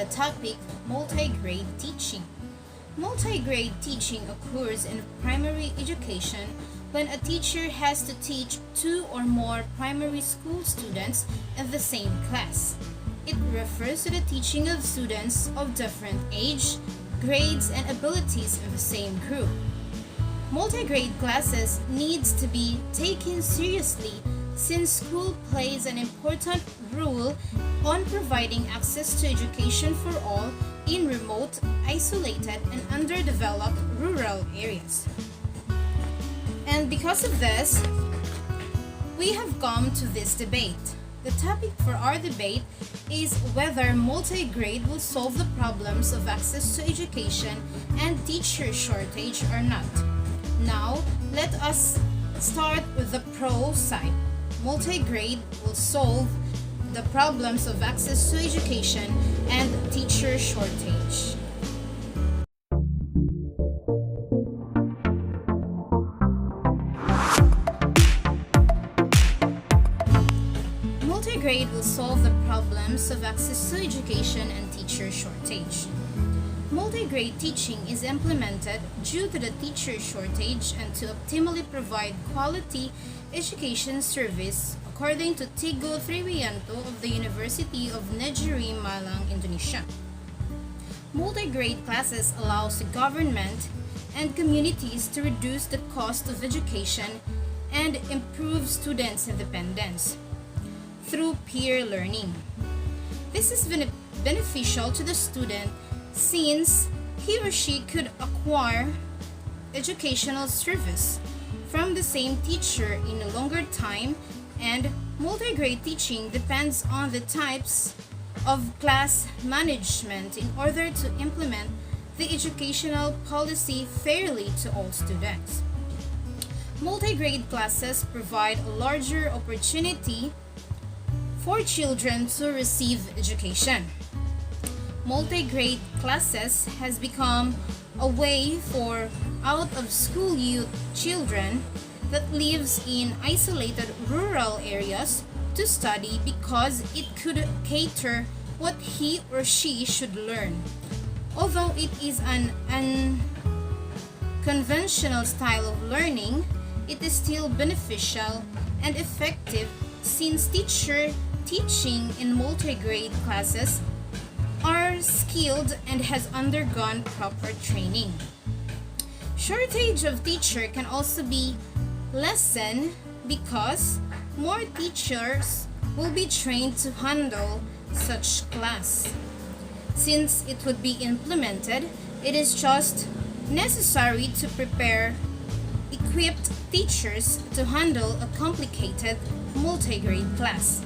the topic multi-grade teaching. Multi-grade teaching occurs in primary education when a teacher has to teach two or more primary school students in the same class. It refers to the teaching of students of different age, grades, and abilities in the same group. Multi-grade classes needs to be taken seriously since school plays an important role on providing access to education for all in remote, isolated, and underdeveloped rural areas. And because of this, we have come to this debate. The topic for our debate is whether multi-grade will solve the problems of access to education and teacher shortage or not. Now, let us start with the pro side. Multi-grade will solve the problems of access to education and teacher shortage. Multi-grade will solve the problems of access to education and teacher shortage. Multi-grade teaching is implemented due to the teacher shortage and to optimally provide quality education service according to Tigo Triwianto of the University of Negeri Malang, Indonesia. Multi-grade classes allows the government and communities to reduce the cost of education and improve students' independence through peer learning. This is beneficial to the student since he or she could acquire educational service from the same teacher in a longer time, and multi-grade teaching depends on the types of class management in order to implement the educational policy fairly to all students. Multi-grade classes provide a larger opportunity for children to receive education. Multi-grade classes has become a way for out-of-school youth children that lives in isolated rural areas to study because it could cater what he or she should learn. Although it is an unconventional style of learning, it is still beneficial and effective since teaching in multi-grade classes are skilled and has undergone proper training. Shortage of teacher can also be lessened because more teachers will be trained to handle such class. Since it would be implemented, it is just necessary to prepare equipped teachers to handle a complicated multi-grade class.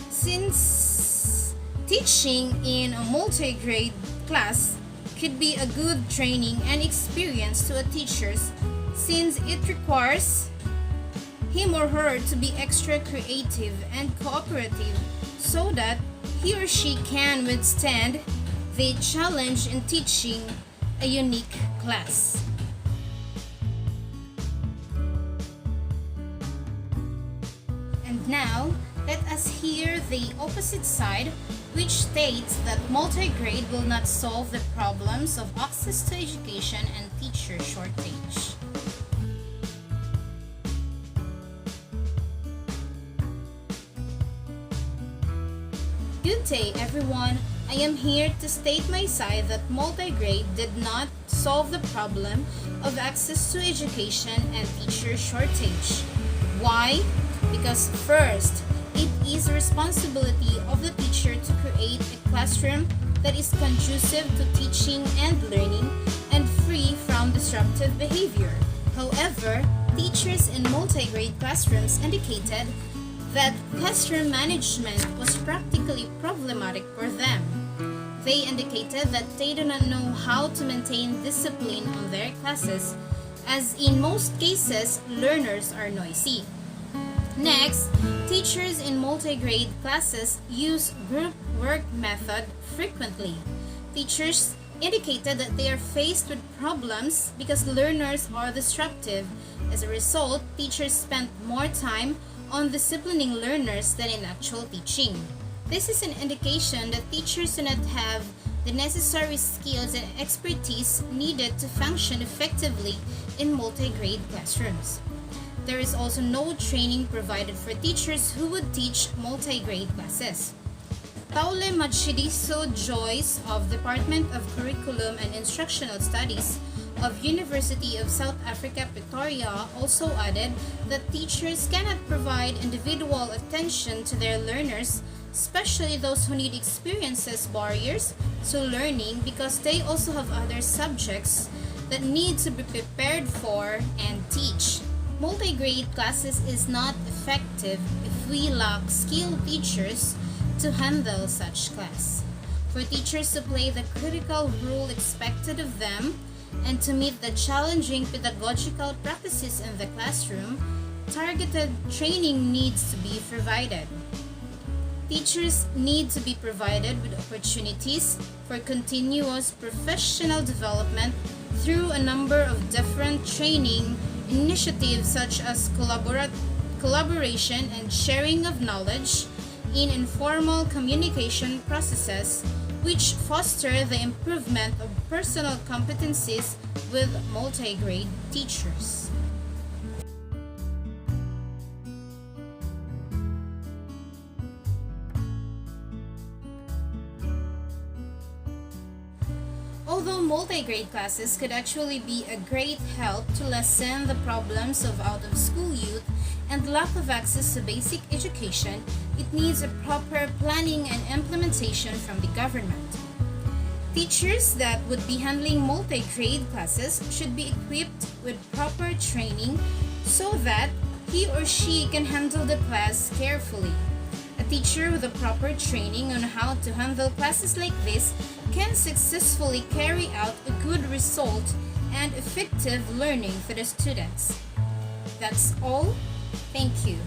Since teaching in a multi-grade class could be a good training and experience to a teacher since it requires him or her to be extra creative and cooperative so that he or she can withstand the challenge in teaching a unique class. And now, let us hear the opposite side, which states that multi-grade will not solve the problems of access to education and teacher shortage. Good day, everyone. I am here to state my side that multi-grade did not solve the problem of access to education and teacher shortage. Why? Because first, it is the responsibility of the teacher to create a classroom that is conducive to teaching and learning and free from disruptive behavior. However, teachers in multi-grade classrooms indicated that classroom management was practically problematic for them. They indicated that they do not know how to maintain discipline on their classes, as in most cases, learners are noisy. Next, teachers in multi-grade classes use group work method frequently. Teachers indicated that they are faced with problems because learners are disruptive. As a result, teachers spent more time on disciplining learners than in actual teaching. This is an indication that teachers do not have the necessary skills and expertise needed to function effectively in multi-grade classrooms. There is also no training provided for teachers who would teach multi-grade classes. Paule Matshidiso Joyce of Department of Curriculum and Instructional Studies of University of South Africa Pretoria also added that teachers cannot provide individual attention to their learners, especially those who need experiences barriers to learning because they also have other subjects that need to be prepared for and teach. Multi-grade classes is not effective if we lack skilled teachers to handle such class. For teachers to play the critical role expected of them and to meet the challenging pedagogical practices in the classroom, targeted training needs to be provided. Teachers need to be provided with opportunities for continuous professional development through a number of different training initiatives such as collaboration and sharing of knowledge in informal communication processes which foster the improvement of personal competencies with multi-grade teachers. Although multi-grade classes could actually be a great help to lessen the problems of out-of-school youth and lack of access to basic education, it needs a proper planning and implementation from the government. Teachers that would be handling multi-grade classes should be equipped with proper training so that he or she can handle the class carefully. A teacher with a proper training on how to handle classes like this can successfully carry out a good result and effective learning for the students. That's all. Thank you.